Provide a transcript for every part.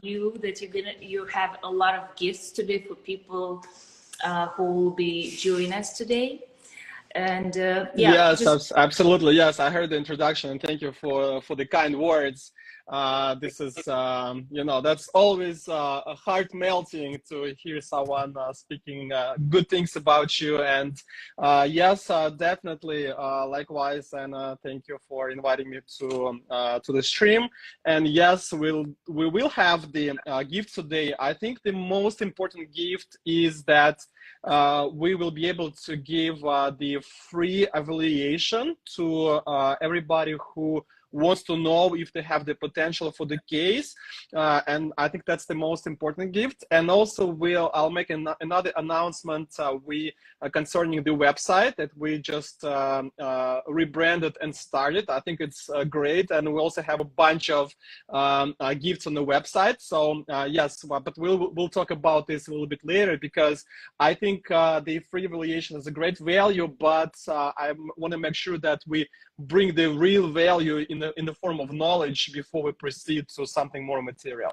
you that you have a lot of gifts today for people who will be joining us today. And yeah, Yes, just absolutely. Yes, I heard the introduction, and thank you for the kind words. This is, that's always a heart melting to hear someone speaking good things about you. And yes, definitely. Likewise, and thank you for inviting me to the stream. And yes, we will have the gift today. I think the most important gift is that we will be able to give the free evaluation to everybody who wants to know if they have the potential for the case, and I think that's the most important gift. And also I'll make another announcement concerning the website that we just rebranded and started. I think it's great, and we also have a bunch of gifts on the website. So yes, but we'll talk about this a little bit later, because I think the free evaluation is a great value, but I want to make sure that we bring the real value in the form of knowledge before we proceed to something more material.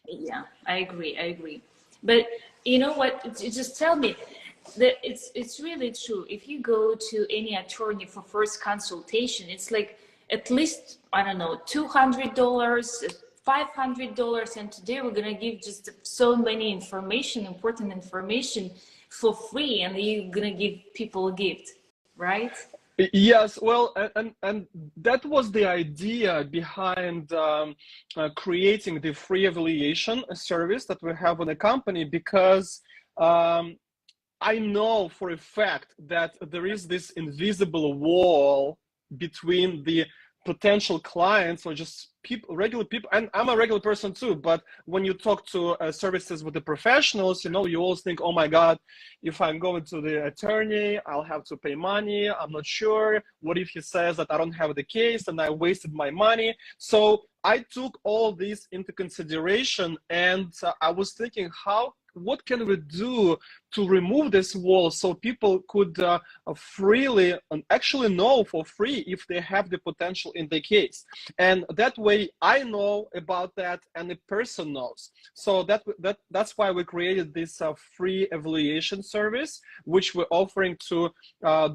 yeah, I agree. But you know what? Just tell me that it's really true. If you go to any attorney for first consultation, it's like at least, I don't know, $200, $500, and today we're gonna give just so many important information for free, and you're gonna give people a gift, right? Yes, well, and that was the idea behind creating the free evaluation service that we have on the company, because I know for a fact that there is this invisible wall between the potential clients or just people, regular people, and I'm a regular person too, but when you talk to services with the professionals, you always think, oh my God, if I'm going to the attorney, I'll have to pay money. I'm not sure. What if he says that I don't have the case and I wasted my money? So I took all this into consideration, and I was thinking, what can we do to remove this wall so people could freely and actually know for free if they have the potential in the case? And that way I know about that and the person knows. So that's why we created this free evaluation service, which we're offering to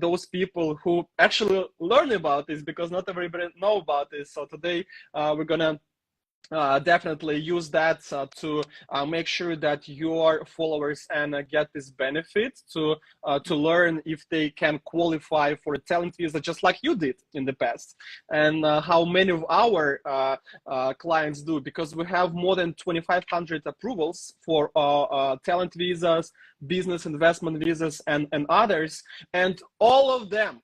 those people who actually learn about this, because not everybody know about this. So today we're gonna definitely use that to make sure that your followers and get this benefit to learn if they can qualify for a talent visa, just like you did in the past, and how many of our clients do, because we have more than 2,500 approvals for talent visas, business investment visas, and others, and all of them,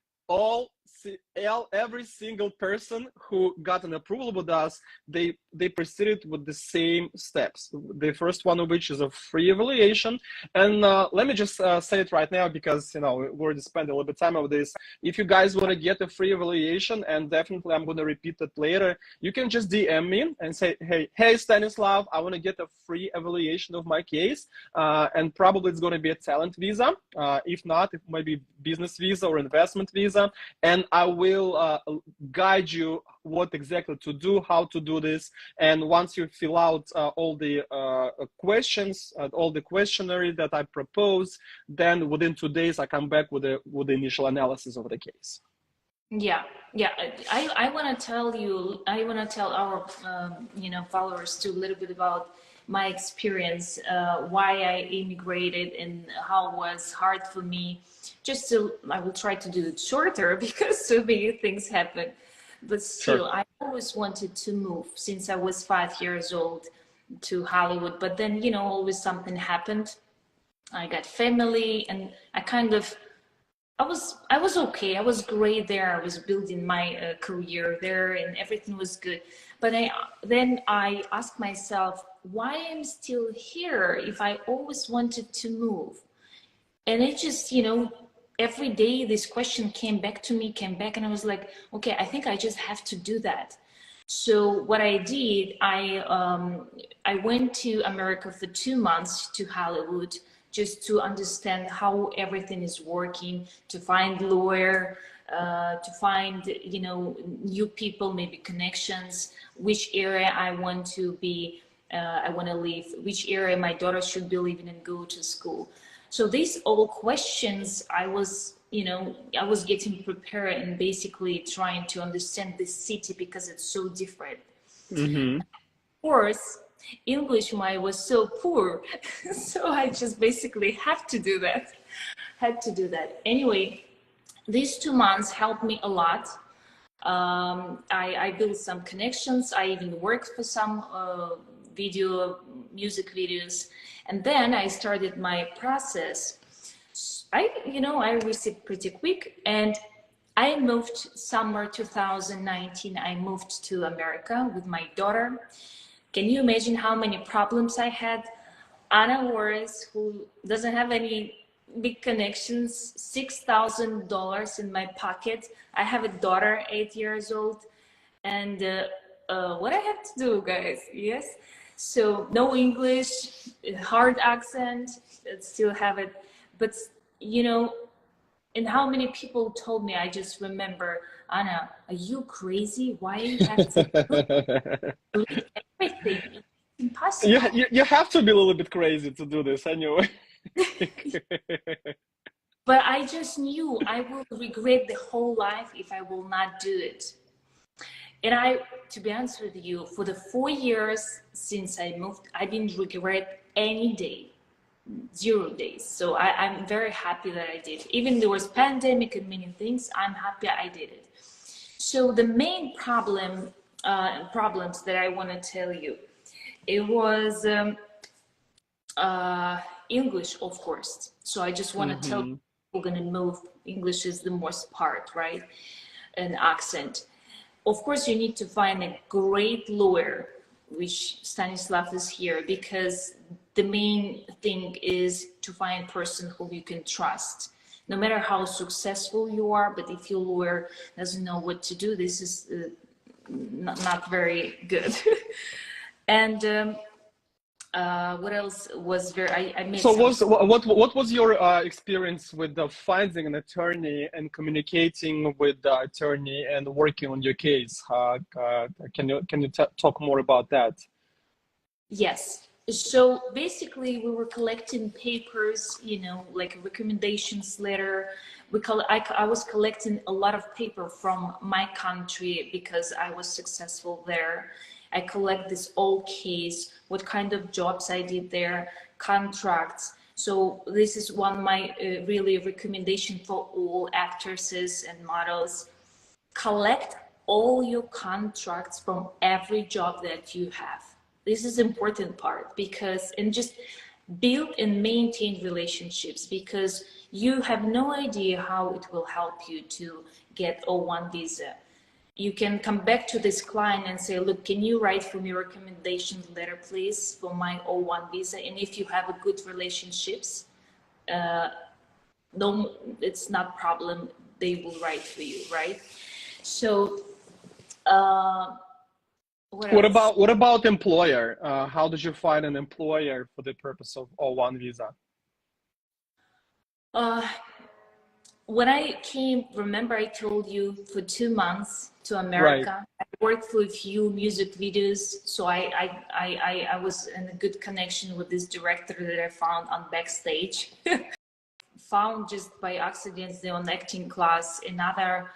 every single person who got an approval with us, they proceeded with the same steps. The first one of which is a free evaluation. And let me just say it right now, because we already spent a little bit of time on this. If you guys want to get a free evaluation, and definitely I'm going to repeat that later, you can just DM me and say, hey Stanislav, I want to get a free evaluation of my case, and probably it's going to be a talent visa. If not, it might be business visa or investment visa, and I will guide you what exactly to do, how to do this. And once you fill out all the questions, all the questionnaire that I propose, then within 2 days I come back with the initial analysis of the case. Yeah. I want to tell our followers too a little bit about my experience, why I immigrated and how it was hard for me. I will try to do it shorter because so many things happen. But still, sure. I always wanted to move since I was 5 years old to Hollywood. But then, always something happened. I got family, and I was okay. I was great there. I was building my career there, and everything was good. But then I asked myself, why I'm still here if I always wanted to move? And it just, every day this question came back, and I was like, okay, I think I just have to do that. So what I did, I went to America for 2 months to Hollywood, just to understand how everything is working, to find lawyer, to find, new people, maybe connections, which area I want to be I want to live, which area my daughter should be living and go to school. So these all questions I was, I was getting prepared and basically trying to understand this city because it's so different. Mm-hmm. Of course, English mine was so poor, so I just basically had to do that. Had to do that. Anyway, these 2 months helped me a lot. I built some connections. I even worked for some music videos, and then I started my process. I received pretty quick, and I moved summer 2019. I moved to America with my daughter. Can you imagine how many problems I had? Anna Oris, who doesn't have any big connections, $6,000 in my pocket. I have a daughter, 8 years old, and what I have to do, guys? Yes, so no English, hard accent, still have it, but you know, and how many people told me? I just remember, Anna, are you crazy? Why you have to read everything? It's impossible. You have to be a little bit crazy to do this anyway. But I just knew I will regret the whole life if I will not do it. And to be honest with you, for the 4 years since I moved, I didn't regret any day, 0 days. So I'm very happy that I did. Even there was pandemic and many things, I'm happy I did it. So the main problems that I want to tell you, it was English, of course. So I just want to tell you, we're going to move. English is the most part, right? An accent. Of course, you need to find a great lawyer, which Stanislav is here, because the main thing is to find a person who you can trust. No matter how successful you are, but if your lawyer doesn't know what to do, this is not very good. And what else was very? I made So some. what was your experience with finding an attorney and communicating with the attorney and working on your case? Can you talk more about that? Yes. So basically, we were collecting papers, like a recommendations letter. I was collecting a lot of paper from my country because I was successful there. I collect this old case, what kind of jobs I did there, contracts. So this is one of my really recommendation for all actresses and models. Collect all your contracts from every job that you have. This is important part because, and just build and maintain relationships, because you have no idea how it will help you to get O1 visa. You can come back to this client and say, look, can you write for me a recommendation letter, please, for my O1 visa? And if you have a good relationships, no, it's not problem. They will write for you, right? So, What about employer? How did you find an employer for the purpose of O1 visa? When I came, remember I told you, for 2 months to Right. America, I worked for a few music videos. So I was in a good connection with this director that I found on backstage. Found just by accident on acting class another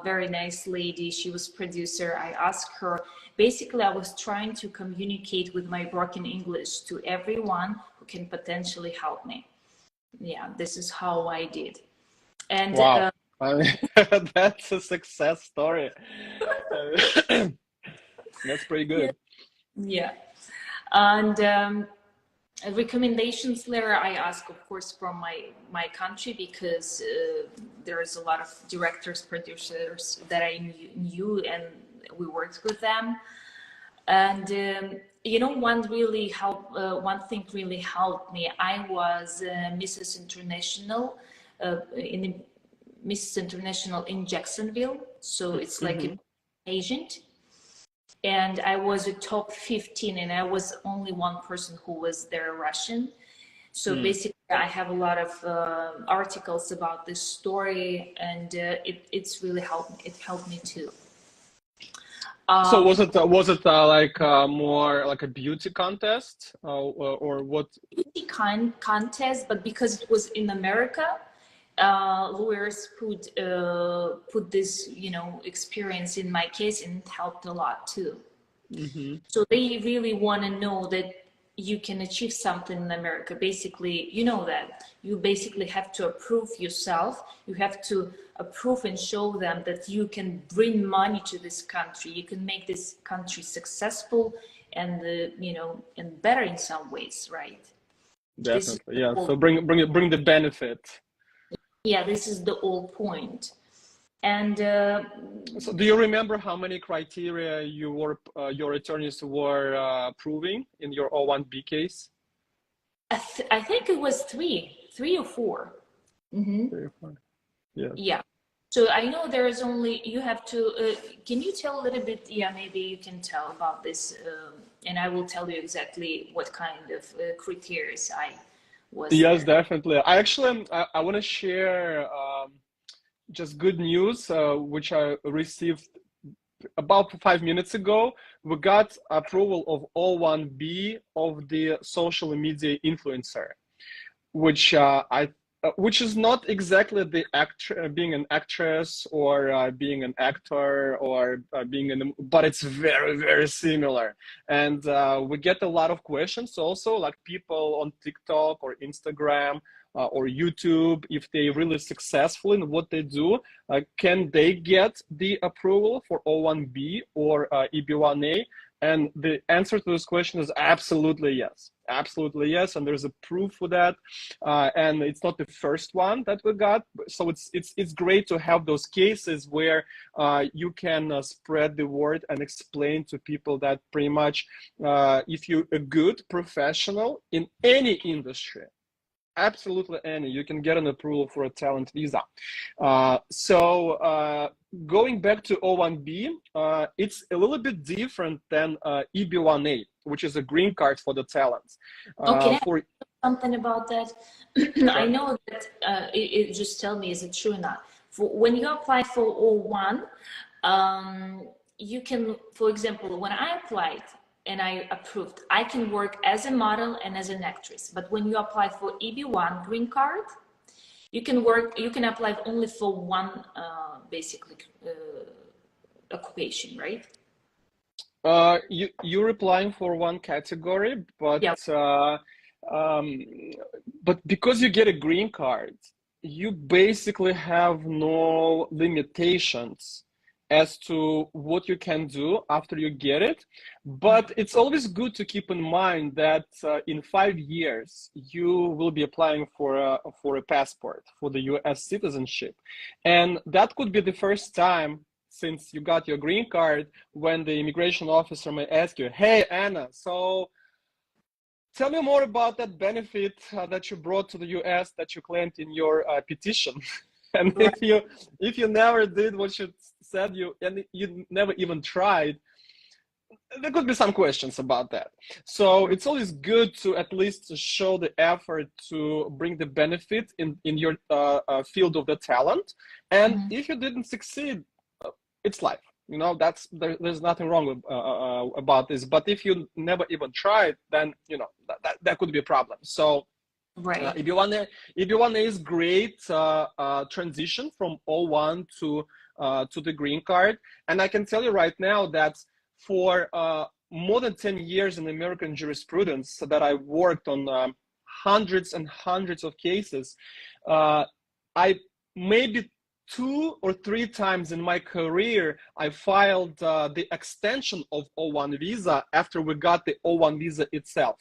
very nice lady. She was producer. I asked her, basically I was trying to communicate with my broken English to everyone who can potentially help me. Yeah, this is how I did. And Wow. I mean, that's a success story. That's pretty good. yeah. And a recommendations letter I ask, of course, from my country, because there is a lot of directors, producers that I knew and we worked with them. And one thing really helped me. I was Mrs. International in Mrs. International in Jacksonville, so it's like an agent. And I was a top 15, and I was only one person who was there Russian. So basically, I have a lot of articles about this story, and it's really helped me. It helped me too. So was it like more like a beauty contest or what? Easy contest, but because it was in America, lawyers put this, experience in my case, and it helped a lot too. Hmm. So they really want to know that you can achieve something in America. Basically, that you basically have to approve yourself. You have to approve and show them that you can bring money to this country. You can make this country successful and, and better in some ways, right? This is Definitely, the yeah. whole, So bring the benefit. yeah, this is the whole point. And So do you remember how many criteria your attorneys were proving in your O1B case? I think it was three or four. Mm-hmm. 3 or 4. Yes. Yeah. So I know there is only, you have to, can you tell a little bit, yeah, maybe you can tell about this, and I will tell you exactly what kind of criteria I was Yes, there. definitely. I want to share just good news, which I received about 5 minutes ago. We got approval of O1B of the social media influencer, which which is not exactly the actor being an actress or being an actor or but it's very, very similar. And we get a lot of questions also, like people on TikTok or Instagram or YouTube, if they're really successful in what they do, can they get the approval for O1B or EB1A? And the answer to this question is absolutely yes. Absolutely yes. And there's a proof for that. And it's not the first one that we got. So it's great to have those cases where you can spread the word and explain to people that pretty much if you're a good professional in any industry, absolutely any, you can get an approval for a talent visa. Going back to O1B, it's a little bit different than EB1A, which is a green card for the talents. Okay, for something about that. I Sure. know that it just tell me, is it true or not? When you apply for O1, you can, for example, when I applied and I approved, I can work as a model and as an actress. But when you apply for EB1 green card, you can apply only for one, basically, occupation, right? You're applying for one category, but Yeah. but because you get a green card, you basically have no limitations as to what you can do after you get it. But it's always good to keep in mind that in 5 years, you will be applying for a passport, for the US citizenship. And that could be the first time since you got your green card when the immigration officer may ask you, hey, Anna, so tell me more about that benefit that you brought to the US that you claimed in your petition. And Right. if you never did what you said and you never even tried, there could be some questions about that. So it's always good to at least show the effort to bring the benefit in your field of the talent. And Mm-hmm. if you didn't succeed, it's life. There's nothing wrong about this. But if you never even tried, then that could be a problem. So Right. EB1A is great transition from O1 to the green card. And I can tell you right now that for more than 10 years in American jurisprudence that I worked on hundreds and hundreds of cases, I maybe 2 or 3 times in my career, I filed the extension of O1 visa after we got the O1 visa itself.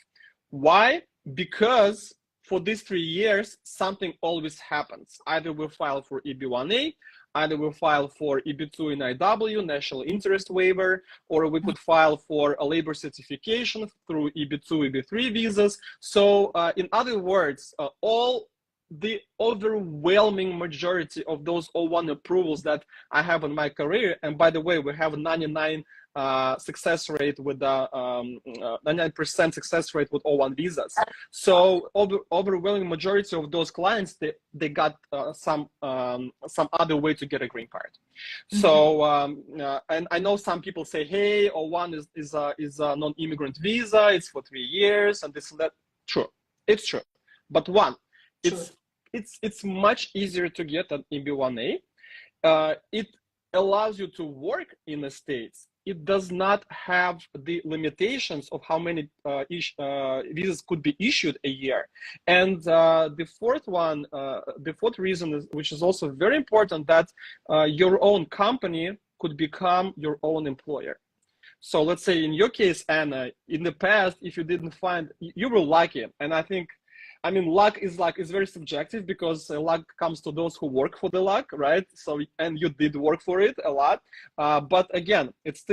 Why? Because for these 3 years, something always happens. Either we file for EB1A, either we file for EB2 in IW, National Interest Waiver, or we could file for a labor certification through EB2, EB3 visas. So in other words, all the overwhelming majority of those O1 approvals that I have in my career, and by the way, we have 99 success rate with 99% success rate with O1 visas. So overwhelming majority of those clients, they got some other way to get a green card. So and I know some people say, hey, O1 is a non-immigrant visa, it's for 3 years and this and that. True, it's true, but it's much easier to get an EB1A. It allows you to work in the States. It does not have the limitations of how many visas could be issued a year. And the fourth reason is, which is also very important, that your own company could become your own employer. So let's say in your case, Anna, in the past, if you didn't find, you were lucky. And I mean, luck is very subjective, because luck comes to those who work for the luck, right? So, and you did work for it a lot. But again, it's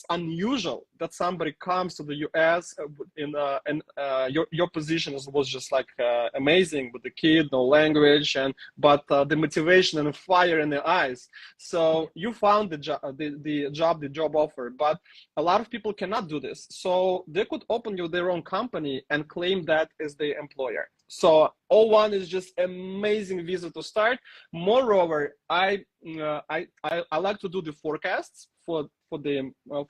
unusual that somebody comes to the US and your position was just like amazing with the kid, no language, but the motivation and the fire in their eyes. So you found the job offer, but a lot of people cannot do this. So they could open their own company and claim that as their employer. So O1 is just amazing visa to start. Moreover, I like to do the forecasts for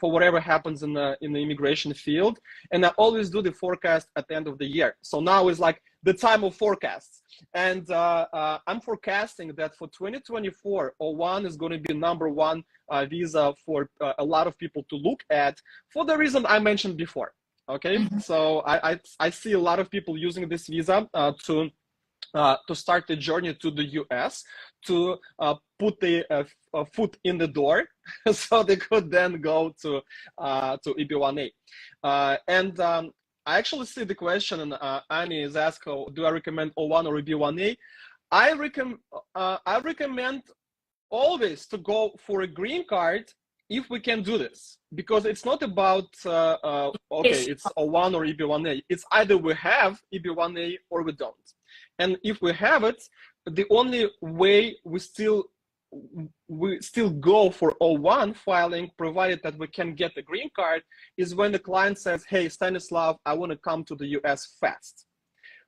whatever happens in the immigration field, and I always do the forecast at the end of the year. So now is like the time of forecasts, and I'm forecasting that for 2024, O1 is going to be #1 visa for a lot of people to look at, for the reason I mentioned before. Okay, so I see a lot of people using this visa to start the journey to the US, to put the foot in the door, so they could then go to EB1A. And I actually see the question, and Annie is asking, do I recommend O1 or EB1A? I recommend always to go for a green card if we can do this, because it's not about okay, it's O1 or EB1A. It's either we have EB1A or we don't. And if we have it, the only way we still go for O1 filing, provided that we can get the green card, is when the client says, hey, Stanislav, I want to come to the US fast.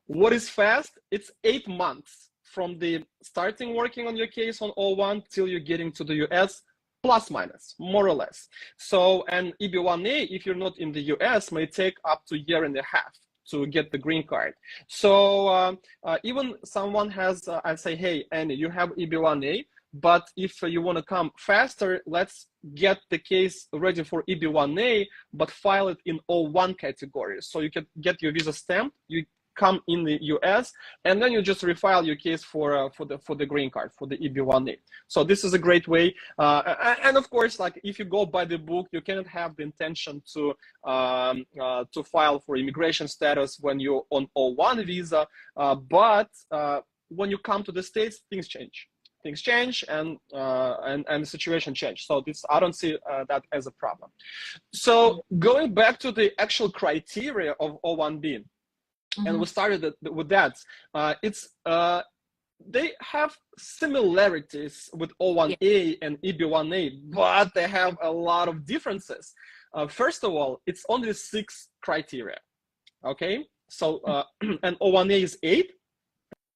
What is fast? It's 8 months from the starting working on your case on O1 till you're getting to the US, plus minus, more or less. So, and EB1A, if you're not in the US, may take up to 1.5 years to get the green card. So even someone has, I say, hey, Annie, you have EB1A, but if you want to come faster, let's get the case ready for EB1A, but file it in O1 category. So you can get your visa stamped, you come in the US, and then you just refile your case for the green card, for the EB1A. So this is a great way. And of course, like if you go by the book, you cannot have the intention to file for immigration status when you're on O1 visa. But when you come to the States, things change. Things change, and the situation change. So this, I don't see that as a problem. So going back to the actual criteria of O1B, and we started with that. They have similarities with O1A and EB1A, but they have a lot of differences. First of all, it's only 6 criteria. Okay, so and O1A is 8,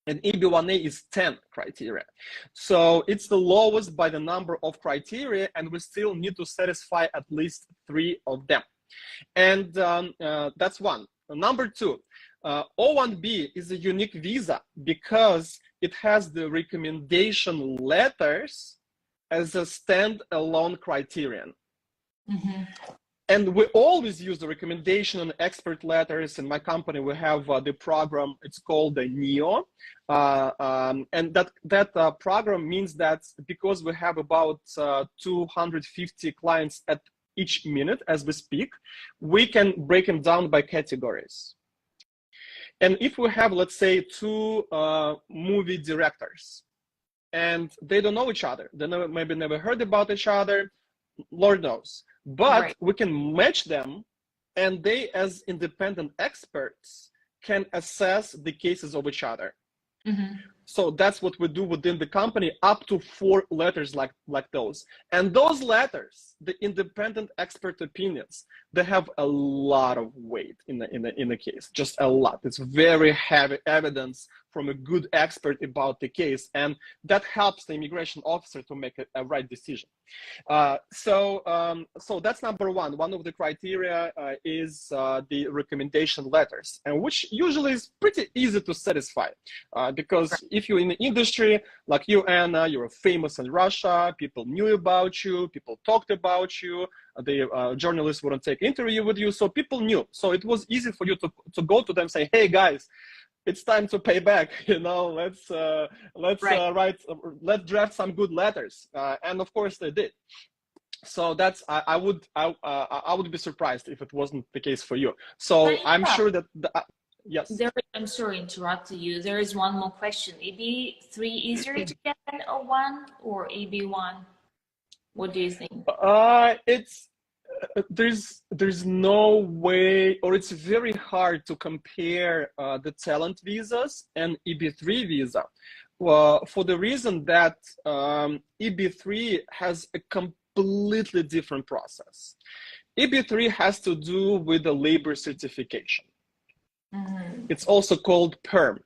and EB1A is 10 criteria. So it's the lowest by the number of criteria, and we still need to satisfy at least 3 of them. And that's one. Number 2, O1B is a unique visa because it has the recommendation letters as a standalone criterion. And we always use the recommendation and expert letters. In my company, we have the program, it's called the NEO. And that program means that because we have about 250 clients at each minute as we speak, we can break them down by categories. And if we have, let's say, 2 movie directors and they don't know each other, they maybe never heard about each other, Lord knows, but we can match them, and they, as independent experts, can assess the cases of each other. Mm-hmm. So that's what we do within the company, up to 4 letters like those. And those letters, the independent expert opinions, they have a lot of weight in the case, just a lot. It's very heavy evidence from a good expert about the case, and that helps the immigration officer to make a right decision. So that's number one. One of the criteria is the recommendation letters, and which usually is pretty easy to satisfy, because if you're in the industry, like you, Anna, you're famous in Russia, people knew about you, people talked about you, the journalists wouldn't take interview with you, so people knew. So it was easy for you to go to them and say, hey guys, it's time to pay back. Let's draft some good letters, and of course they did. So that's I would be surprised if it wasn't the case for you. So I'm sure that yes. I'm sorry to interrupt you. There is one more question. EB3 easier to get than O1 or EB1? What do you think? It's there's no way, or it's very hard to compare the talent visas and EB3 visa, for the reason that EB3 has a completely different process. EB3 has to do with the labor certification. Mm-hmm. It's also called PERM.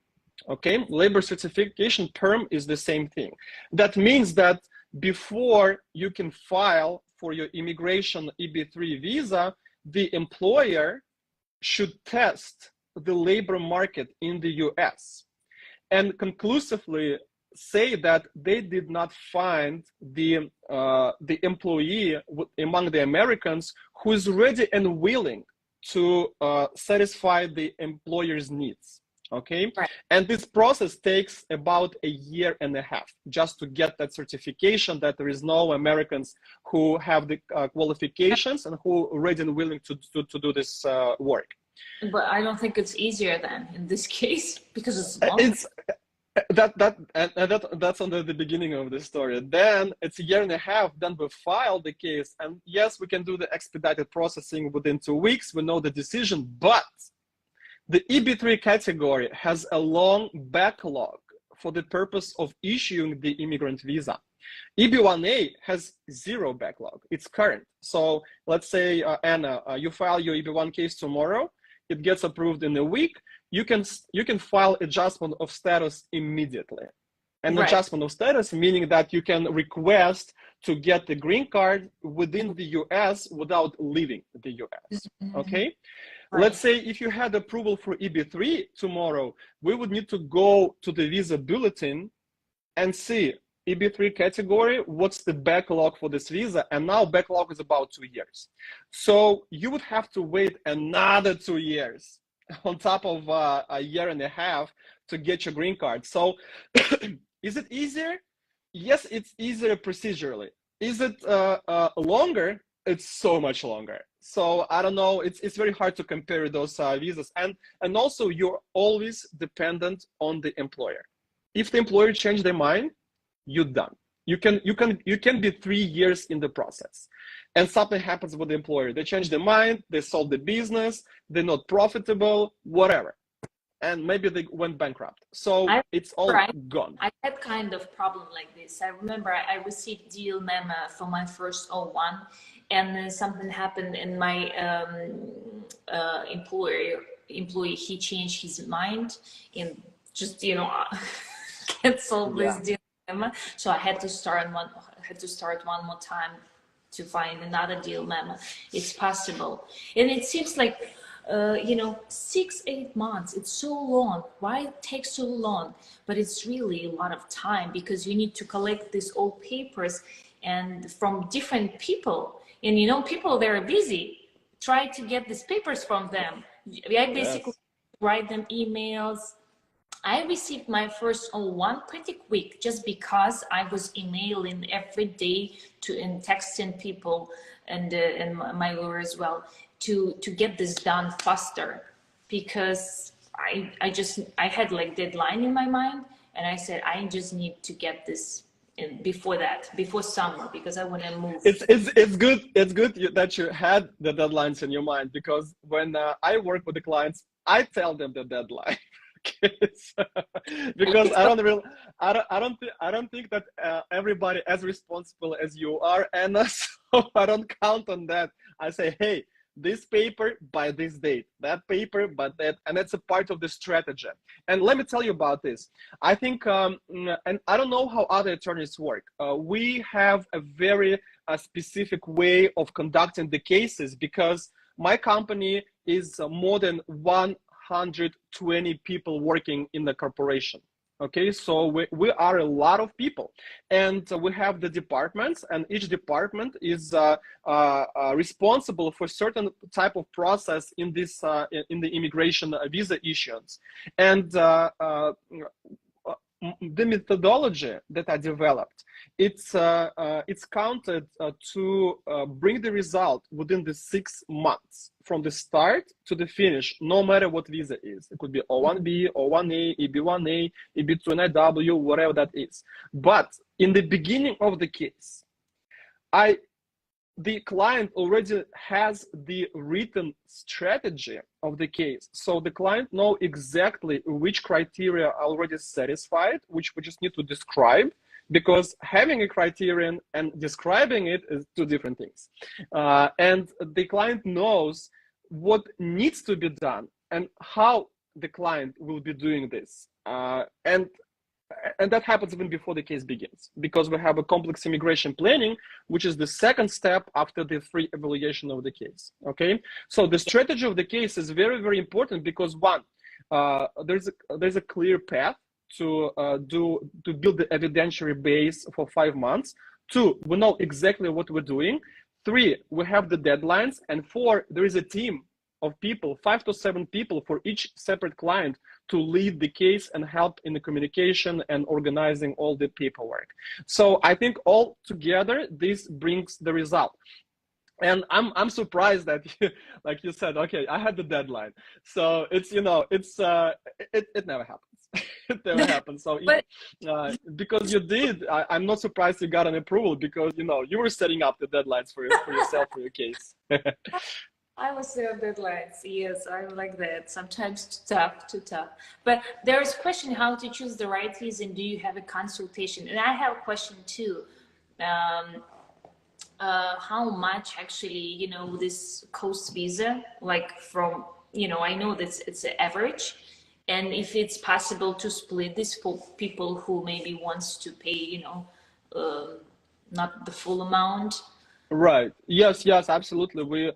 Okay, labor certification, PERM is the same thing. That means that before you can file for your immigration EB3 visa, the employer should test the labor market in the US and conclusively say that they did not find the employee among the Americans who is ready and willing to satisfy the employer's needs. Okay, right. And this process takes about a year and a half just to get that certification that there is no Americans who have the qualifications and who are ready and willing to do this work. But I don't think it's easier then in this case, because it's longer. It's that's under the beginning of the story. Then it's a year and a half. Then we file the case, and yes, we can do the expedited processing within 2 weeks. We know the decision, but the EB3 category has a long backlog for the purpose of issuing the immigrant visa. EB1A has 0 backlog. It's current. So let's say, Anna, you file your EB1 case tomorrow. It gets approved in a week. You can file adjustment of status immediately. And right. Adjustment of status meaning that you can request to get the green card within the US without leaving the US. Okay? Right. Let's say if you had approval for EB3 tomorrow, we would need to go to the visa bulletin and see EB3 category, what's the backlog for this visa? And now backlog is about 2 years. So you would have to wait another 2 years on top of a year and a half to get your green card. So is it easier? Yes, it's easier procedurally. Is it longer? It's so much longer. So I don't know, it's very hard to compare those visas. And also you're always dependent on the employer. If the employer change their mind, you're done. You can be 3 years in the process and something happens with the employer. They change their mind, they sold the business, they're not profitable, whatever. And maybe they went bankrupt. So it's all gone. I had kind of problem like this. I remember I received deal memo for my first O1, and then something happened in my employee, he changed his mind and just, canceled this deal memo. So I had to start one more time to find another deal memo. It's possible. And it seems like 6-8 months, it's so long. Why it takes so long? But it's really a lot of time because you need to collect these old papers and from different people. And people, they're busy. Try to get these papers from them. I basically write them emails. I received my first O1 pretty quick just because I was emailing every day and texting people and my lawyer as well to get this done faster, because I had like deadline in my mind, and I said I just need to get this in before summer, because I want to move. It's good that you had the deadlines in your mind, because when I work with the clients, I tell them the deadline. case because I don't think that everybody as responsible as you are, Anna. So I don't count on that. I say, hey, this paper by this date, that paper by that, and that's a part of the strategy. And let me tell you about this. I think, and I don't know how other attorneys work. We have a very specific way of conducting the cases because my company is more than 120 people working in the corporation. Okay, so we are a lot of people, and we have the departments, and each department is responsible for certain type of process in this in the immigration visa issuance. And the methodology that I developed, it's counted to bring the result within the 6 months from the start to the finish, no matter what visa is. It could be O1B, O1A, EB1A, EB2 and IW, whatever that is. But in the beginning of the case, the client already has the written strategy of the case. So the client knows exactly which criteria are already satisfied, which we just need to describe, because having a criterion and describing it is two different things. And the client knows what needs to be done and how the client will be doing this. And that happens even before the case begins, because we have a complex immigration planning, which is the second step after the free evaluation of the case. Okay, so the strategy of the case is very, very important because one, there's a clear path to build the evidentiary base for 5 months. 2, we know exactly what we're doing. 3, we have the deadlines, and 4, there is a team of people, 5 to 7 people for each separate client to lead the case and help in the communication and organizing all the paperwork. So I think all together, this brings the result. And I'm surprised that like you said, okay, I had the deadline. So it's, you know, it's it never happens. It never happens. So because you did, I'm not surprised you got an approval, because, you know, you were setting up the deadlines for yourself for your case. I was there on deadlines. Yes, I'm like that. Sometimes too tough. But there is a question how to choose the right visa, and do you have a consultation? And I have a question too. How much actually, you know, this cost visa, like from, you know, I know that it's an average, and if it's possible to split this for people who maybe wants to pay, you know, not the full amount. Right. Yes, absolutely. We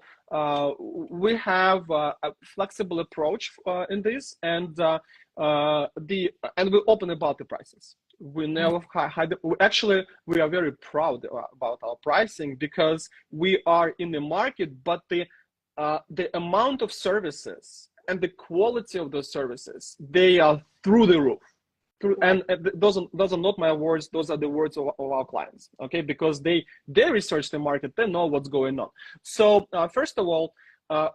have a flexible approach in this, and we're open about the prices. We never hide. Actually, we are very proud about our pricing because we are in the market, but the amount of services and the quality of those services, they are through the roof. And those are not my words, those are the words of our clients, okay? Because they research the market, they know what's going on. So first of all,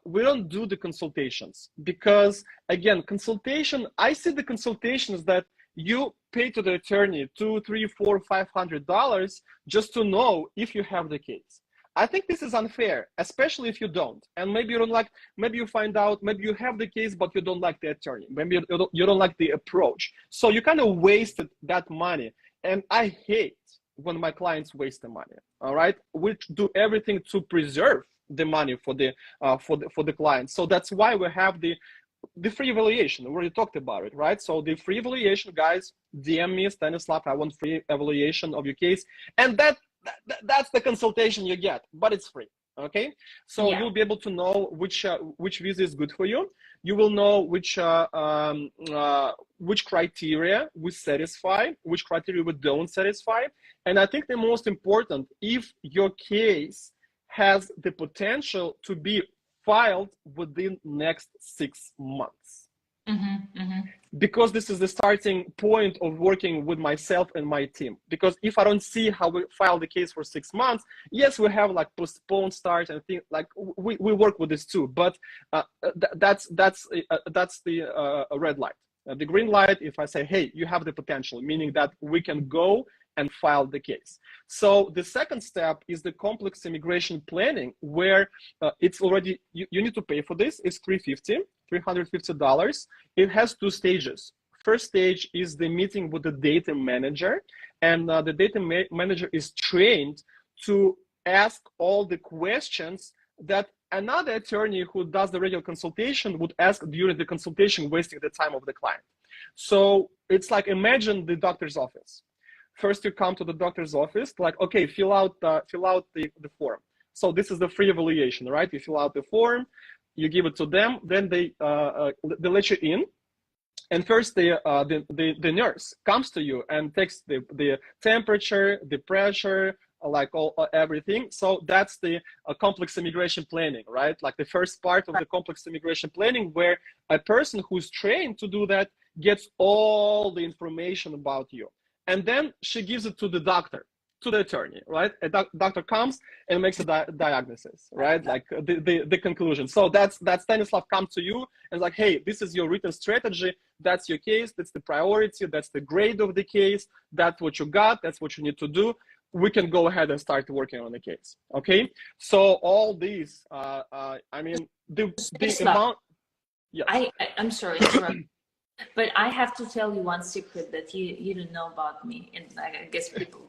we don't do the consultations because, again, consultation, I see the consultations that you pay to the attorney $200, $300, $400, $500 just to know if you have the case. I think this is unfair, especially if you don't. And maybe you don't like, maybe you find out, maybe you have the case, but you don't like the attorney. Maybe you don't like the approach. So you kind of wasted that money. And I hate when my clients waste the money, all right? We do everything to preserve the money for the client. So that's why we have the free evaluation. We already talked about it, right? So the free evaluation, guys, DM me, Stanislav, I want free evaluation of your case. And that's the consultation you get, but it's free. Okay, so you'll be able to know which visa is good for you. You will know which criteria we satisfy, which criteria we don't satisfy. And I think the most important, if your case has the potential to be filed within next 6 months. Because this is the starting point of working with myself and my team. Because if I don't see how we file the case for 6 months, yes, we have like postponed start and things like we work with this too. But that's the red light. The green light, if I say, hey, you have the potential, meaning that we can go and file the case. So the second step is the complex immigration planning, where it's already, you need to pay for this, it's $350. $350. It has two stages. First stage is the meeting with the data manager, and the data manager is trained to ask all the questions that another attorney who does the regular consultation would ask during the consultation, wasting the time of the client. So it's like, imagine the doctor's office. First, you come to the doctor's office, like, okay, fill out the form. So this is the free evaluation, right? You fill out the form, you give it to them, then they let you in. And first, the nurse comes to you and takes the temperature, the pressure, like everything. So that's the complex immigration planning, right? Like the first part of the complex immigration planning, where a person who's trained to do that gets all the information about you. And then she gives it to the doctor, to the attorney, right? A doctor comes and makes a diagnosis, right? Like the conclusion. So that Stanislav comes to you and like, hey, this is your written strategy. That's your case. That's the priority. That's the grade of the case. That's what you got. That's what you need to do. We can go ahead and start working on the case. Okay. So all these, I mean, the amount. Yes. I'm sorry, but I have to tell you one secret that you don't know about me, and I guess people.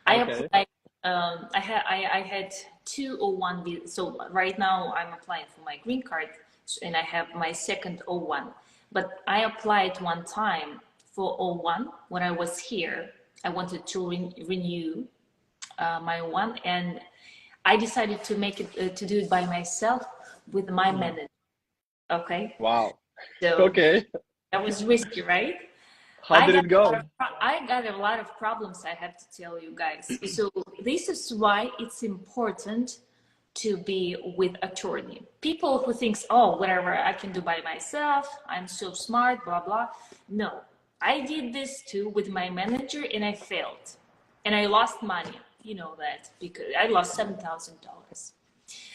I applied. I had 201 visas. So right now I'm applying for my green card, and I have my second O1. But I applied one time for O1 when I was here. I wanted to renew my O1, and I decided to make it to do it by myself with my manager. Okay. Wow. So okay. That was risky, right? How did it go? I got a lot of problems, I have to tell you guys. So this is why it's important to be with attorney. People who thinks, oh, whatever I can do by myself, I'm so smart, blah, blah. No, I did this too with my manager and I failed. And I lost money, you know that, because I lost $7,000.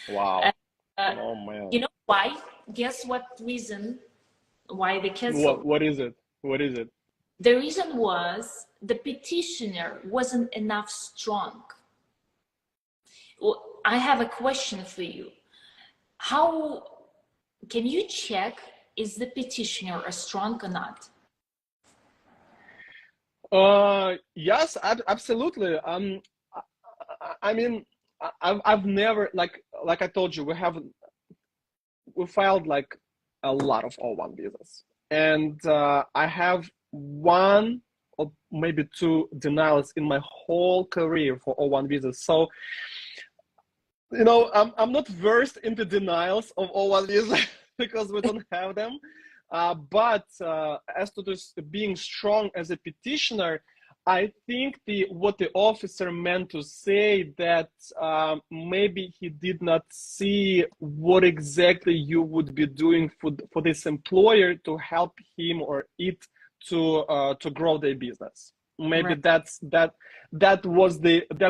Wow. Oh man. You know why? Guess what reason why they canceled? What is it? What is it? The reason was the petitioner wasn't enough strong. Well, I have a question for you. How can you check is the petitioner strong or not? Yes, absolutely. I mean, I've never, like I told you, we filed like a lot of O1 visas, and I have one or maybe two denials in my whole career for O1 visas. So, you know, I'm not versed in the denials of O1 visas because we don't have them. But as to this being strong as a petitioner, I think what the officer meant to say that maybe he did not see what exactly you would be doing for this employer to help him or it to grow their business. Maybe Right. that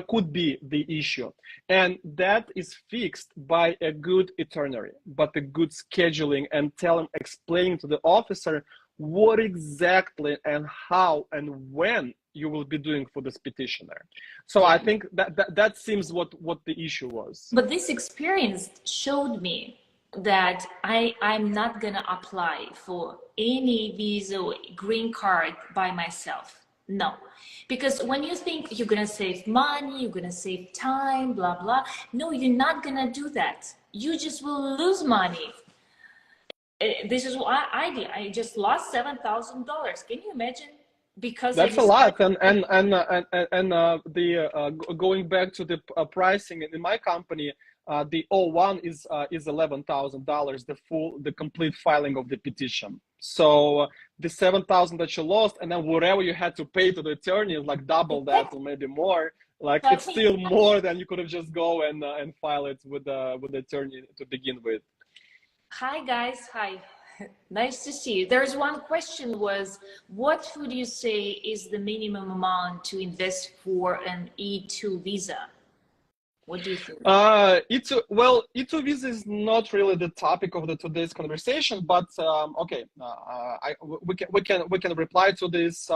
could be the issue, and that is fixed by a good attorney, but a good scheduling and explaining to the officer what exactly and how and when you will be doing for this petitioner. So I think that seems what the issue was. But this experience showed me that I'm not gonna apply for any visa or green card by myself. No, because when you think you're gonna save money, you're gonna save time, blah blah. No, you're not gonna do that. You just will lose money. This is what I did. I just lost $7,000. Can you imagine? Because that's a lot, and going back to the pricing in my company, the O1 is $11,000, the complete filing of the petition. So the 7,000 that you lost, and then whatever you had to pay to the attorney is like double that or maybe more. Like it's still more than you could have just go and file it with the attorney to begin with. Hi guys, hi. Nice to see you. There's one question was, what would you say is the minimum amount to invest for an E2 visa? What do you think? E2 visa is not really the topic of today's conversation, but okay, we can reply to this.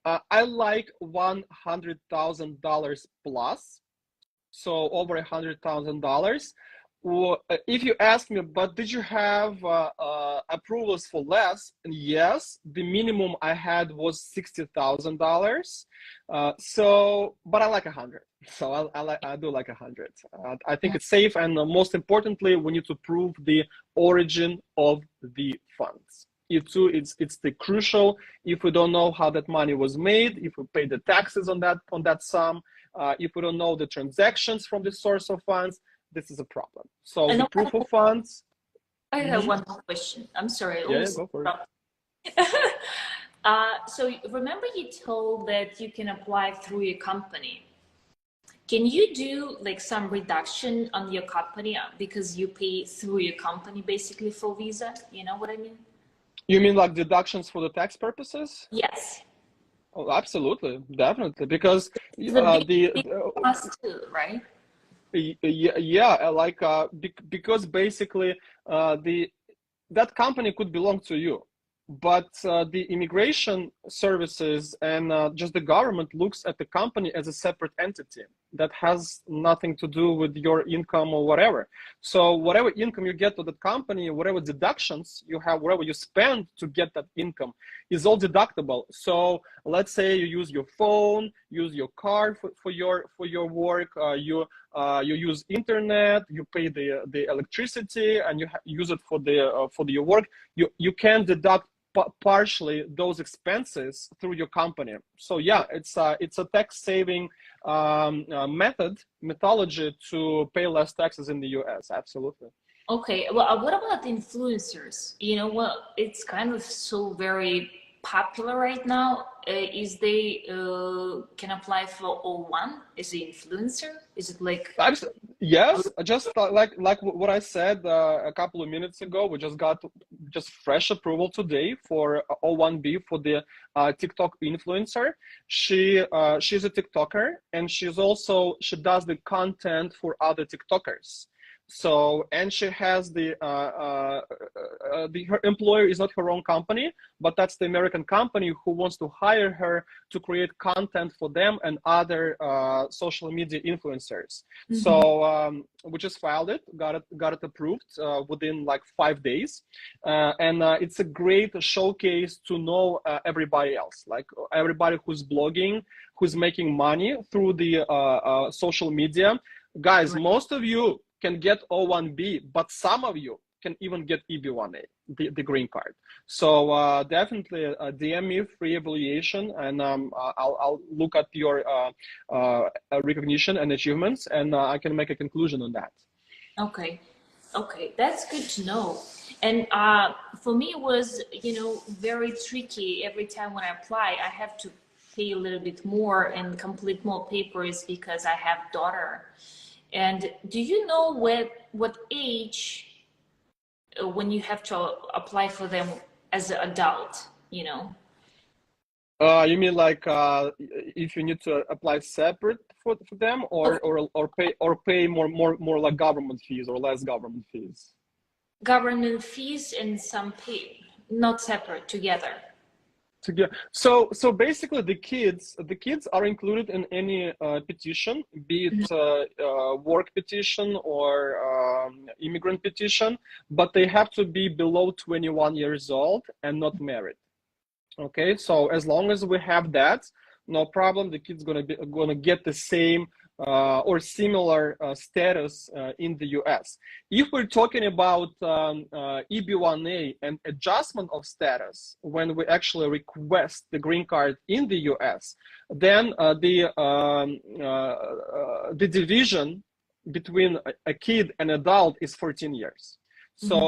I like $100,000 plus, so over $100,000. Well, if you ask me, but did you have approvals for less? Yes, the minimum I had was $60,000. So, but I like 100. So I do like 100. I think Yeah. it's safe, and most importantly, we need to prove the origin of the funds. It's the crucial. If we don't know how that money was made, if we pay the taxes on that sum, if we don't know the transactions from the source of funds, this is a problem. So And the proof of funds. I have Mhm. one more question. I'm sorry, I Yeah, always go for it. interrupt. So remember you told that you can apply through your company. Can you do like some reduction on your company because you pay through your company basically for visa? You know what I mean? You mean like deductions for the tax purposes? Yes. Oh, absolutely, definitely, because It's a big the cost too, right? yeah, like because basically the that company could belong to you, but the immigration services and just the government looks at the company as a separate entity that has nothing to do with your income or whatever. So whatever income you get to that company, whatever deductions you have, whatever you spend to get that income is all deductible. So let's say you use your phone, use your car for your work, you use internet, you pay the electricity, and you use it for your work. You can deduct partially those expenses through your company. So yeah, it's a tax saving methodology to pay less taxes in the US. Absolutely. Okay, well, what about influencers? You know what? It's kind of so very popular right now. Is they can apply for O1 as an influencer? Is it like, Abs- yes, just like what I said a couple of minutes ago. We just got just fresh approval today for O1B for the TikTok influencer. She's a TikToker, and she does the content for other TikTokers. So, and she has her employer is not her own company, but that's the American company who wants to hire her to create content for them and other social media influencers. Mhm. So we just filed it, got it approved within like 5 days, and it's a great showcase to know everybody else, like everybody who's blogging, who's making money through the social media. Guys, Right. most of you can get O1B, but some of you can even get EB1A, the green card. So definitely DM me free evaluation, and I'll look at your recognition and achievements, and I can make a conclusion on that. Okay. Okay, that's good to know. And for me, it was, very tricky. Every time when I apply, I have to pay a little bit more and complete more papers because I have daughter. And do you know what age when you have to apply for them as an adult, you know? You mean like if you need to apply separate for them, Of or pay more like government fees or less government fees? government fees and some pay, not separate, together. So basically the kids are included in any petition, be it work petition or immigrant petition, but they have to be below 21 years old and not married. Okay, so as long as we have that, no problem. The kid's gonna get the same or similar status in the US. If we're talking about EB1A and adjustment of status when we actually request the green card in the US, then the division between a kid and adult is 14 years. Mhm. So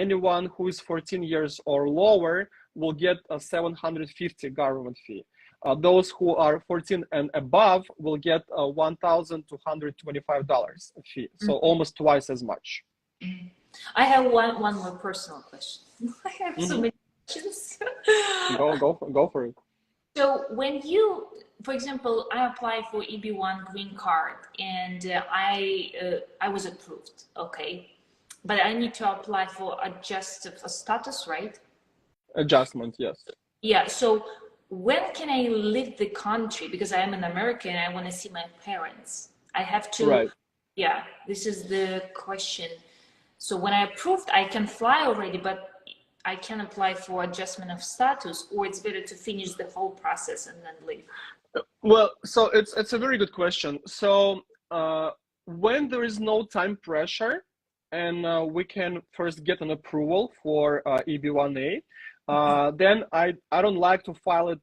anyone who is 14 years or lower will get a 750 government fee. Those who are 14 and above will get a $1,225 fee. So almost twice as much. Mhm. I have one more personal question. I have so Mhm. many questions. Go for it. So when you, for example, I applied for EB1 green card and I was approved, okay, but I need to apply for adjusted status, right? Adjustment, yes. Yeah. So when can I leave the country? Because I am an American, I want to see my parents. I have to Right. Yeah, this is the question. So when I approved, I can fly already, but I can apply for adjustment of status, or it's better to finish the whole process and then leave. Well, so it's a very good question. So when there is no time pressure, and we can first get an approval for EB1A, then I don't like to file it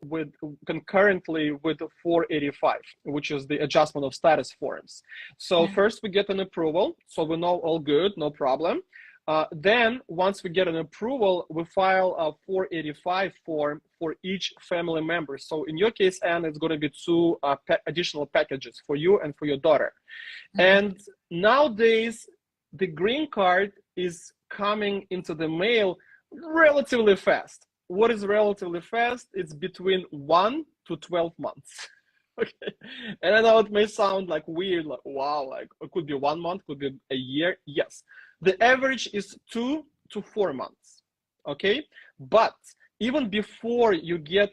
with concurrently with the 485, which is the adjustment of status forms. So first we get an approval, so we know all good, no problem. Then once we get an approval, we file a 485 form for each family member. So in your case, Anne, it's going to be two additional packages for you and for your daughter. And nowadays, the green card is coming into the mail relatively fast. What is relatively fast? It's between 1 to 12 months. Okay. And I know it may sound like weird, like, wow, like it could be 1 month, could be a year. Yes. The average is 2 to 4 months. Okay. But even before you get,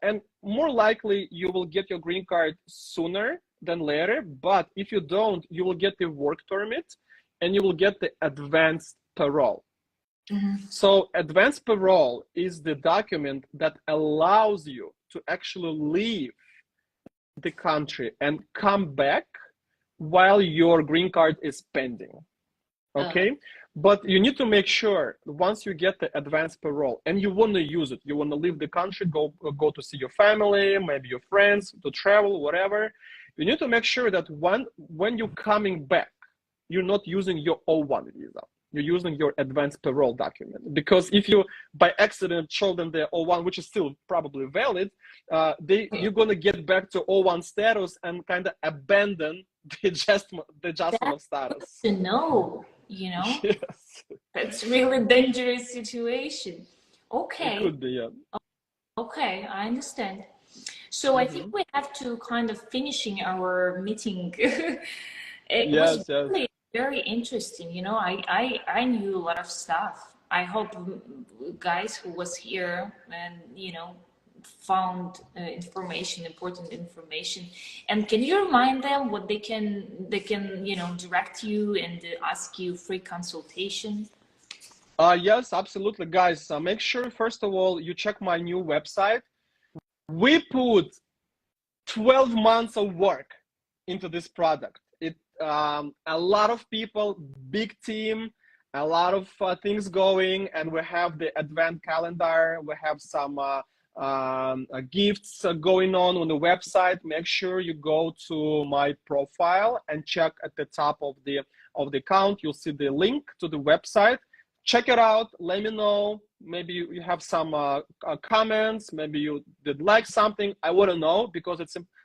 and more likely you will get your green card sooner than later. But if you don't, you will get the work permit and you will get the advanced parole. So advanced parole is the document that allows you to actually leave the country and come back while your green card is pending. Okay. But you need to make sure once you get the advanced parole and you want to use it, you want to leave the country, go to see your family, maybe your friends, to travel, whatever. You need to make sure that when you're coming back, you're not using your O1 visa. You're using your advanced parole document. Because if you by accident show them the O1, which is still probably valid, you're going to get back to O1 status and kind of abandon the adjustment of status. To know, you know, yes. That's really dangerous situation. Okay. It could be, yeah. Okay, I understand. So I think we have to kind of finishing our meeting. It was really very interesting. You know, I knew a lot of stuff. I hope guys who was here and, you know, found important information. And can you remind them what they can, you know, direct you and ask you free consultation? Yes, absolutely, guys. Make sure, first of all, you check my new website. We put 12 months of work into this product. A lot of people, big team, a lot of things going, and we have the advent calendar. We have some gifts going on the website. Make sure you go to my profile and check at the top of the account. You'll see the link to the website. Check it out. Let me know. Maybe you have some comments. Maybe you did like something. I want to know, because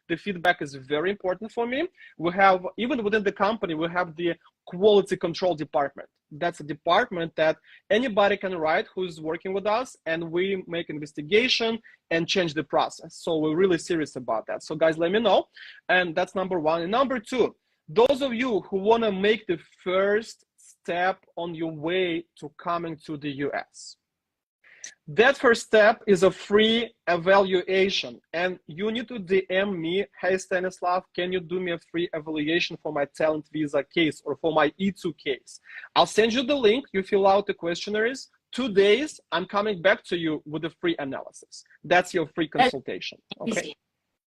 the feedback is very important for me. We have, even within the company, we have the quality control department. That's a department that anybody can write who's working with us, and we make investigation and change the process. So we're really serious about that. So guys, let me know. And that's number one. And number two, those of you who want to make the first step on your way to coming to the US, that first step is a free evaluation, and you need to DM me, hey Stanislav, can you do me a free evaluation for my talent visa case or for my E2 case? I'll send you the link. You fill out the questionnaires. 2 days, I'm coming back to you with a free analysis. That's your free consultation. Okay.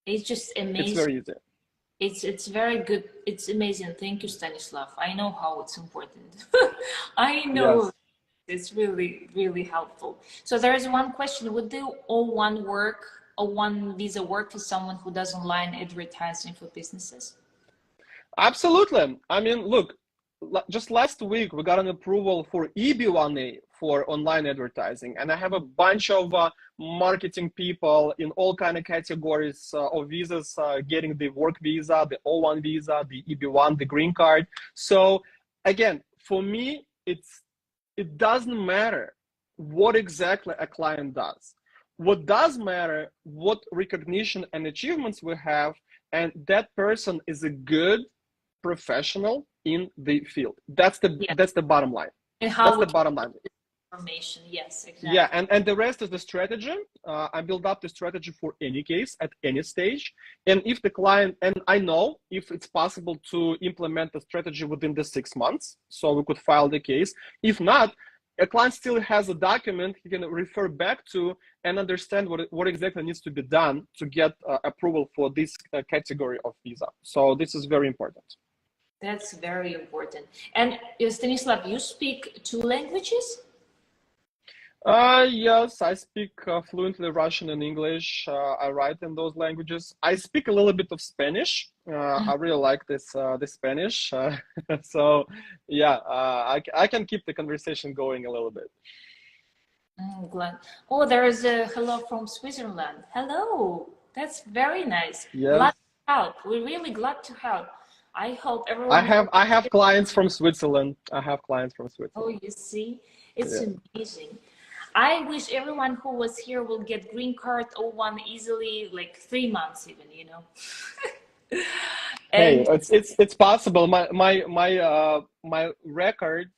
It's just amazing. It's very easy. It's very good. It's amazing. Thank you, Stanislav. I know how it's important. I know. Yes. It's really, really helpful. So there is one question: would the O1 visa work for someone who does online advertising for businesses? Absolutely. I mean, look, just last week we got an approval for EB1A for online advertising, and I have a bunch of marketing people in all kind of categories of visas getting the work visa, the O1 visa, the EB1, the green card. So again, for me, it doesn't matter what exactly a client does. What does matter, what recognition and achievements we have, and that person is a good professional in the field. That's the bottom line. And how that's the bottom line. information. Yes, Yeah, exactly. and the rest is the strategy. I build up the strategy for any case at any stage. And if the client, and I know if it's possible to implement the strategy within the 6 months, so we could file the case. If not, a client still has a document he can refer back to and understand what exactly needs to be done to get approval for this category of visa. So this is very important. That's very important. And Stanislav, you speak two languages? Yes, I speak fluently Russian and English. I write in those languages. I speak a little bit of Spanish. I really like this Spanish. So yeah, I can keep the conversation going a little bit. Glad. Oh, there is a hello from Switzerland. Hello. That's very nice. Glad Yes, to help. We're really glad to help. I hope I everyone have will. I have clients from Switzerland. I have clients from Oh, Switzerland. you see, it's Yeah. amazing. I wish everyone who was here will get green card O1 easily, like 3 months even, you know. Hey, And it's possible. My record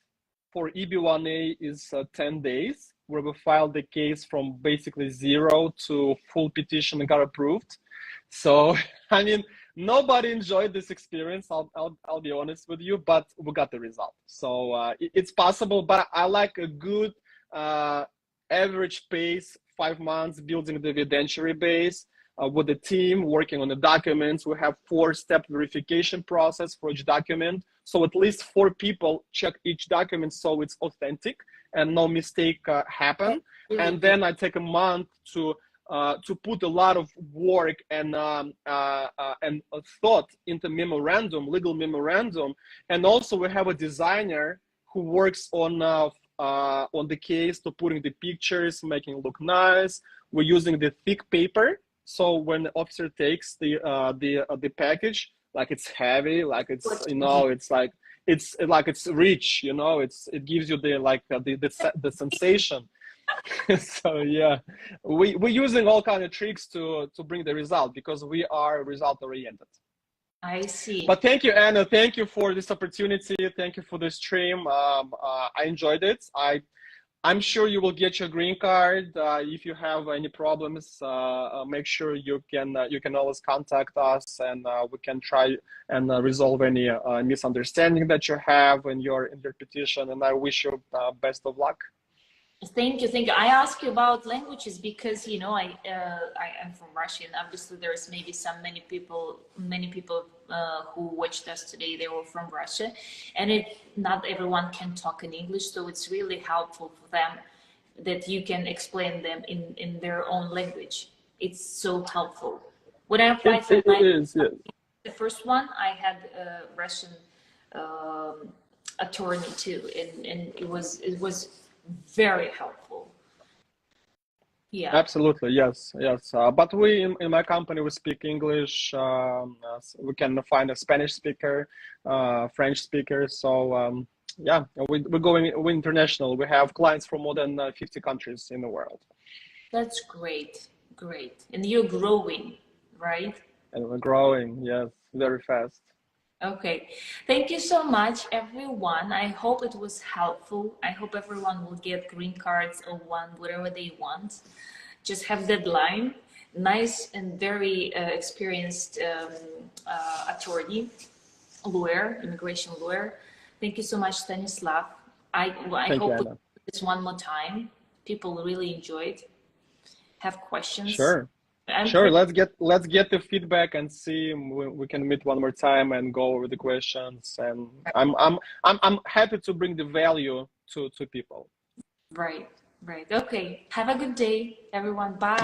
for EB1A is 10 days, where we filed the case from basically zero to full petition and got approved. So, I mean, nobody enjoyed this experience. I'll be honest with you, but we got the result. So it's possible, but I like a good uh, average pace, 5 months, building the evidentiary base with the team, working on the documents. We have 4-step verification process for each document. So at least 4 people check each document so it's authentic and no mistake that's happen. really And good. then I take a month to put a lot of work and thought into memorandum, legal memorandum. And also we have a designer who works on the case to putting the pictures, making it look nice. We're using the thick paper, so when the officer takes the package, like it's heavy, like it's What you you know, it's rich, you know, it gives you the sensation. So yeah, we're using all kind of tricks to bring the result because we are result oriented. I see. But thank you, Anna. Thank you for this opportunity. Thank you for the stream. I enjoyed it. I'm sure you will get your green card. If you have any problems, make sure you can always contact us, and we can try and resolve any misunderstanding that you have in your petition. And I wish you best of luck. Thank you, thank you. I ask you about languages because I am from Russia, and obviously there's maybe many people who watched us today. They were from Russia, and not everyone can talk in English, so it's really helpful for them that you can explain them in their own language. It's so helpful. When I applied for It is, yeah. the first one, I had a Russian um, attorney too, and it was very helpful. Yeah, Absolutely, yes, yes. But we in my company we speak English. We can find a Spanish speaker, French speaker. So yeah, we're international. We have clients from more than 50 countries in the world, that's great, great. And you're growing, right? and we're growing. Yes, very fast. Okay. Thank you so much, everyone. I hope it was helpful. I hope everyone will get green cards or one, whatever they want. Just have deadline. Nice and very experienced attorney, lawyer, immigration lawyer. Thank you so much, Stanislav. I Thank you, hope we Anna. do this one more time. People really enjoyed. Have questions. Sure, I'm sure. pretty Let's get the feedback and see we can meet one more time and go over the questions. And I'm happy to bring the value to people. right, right. Okay. Have a good day, everyone. You Bye.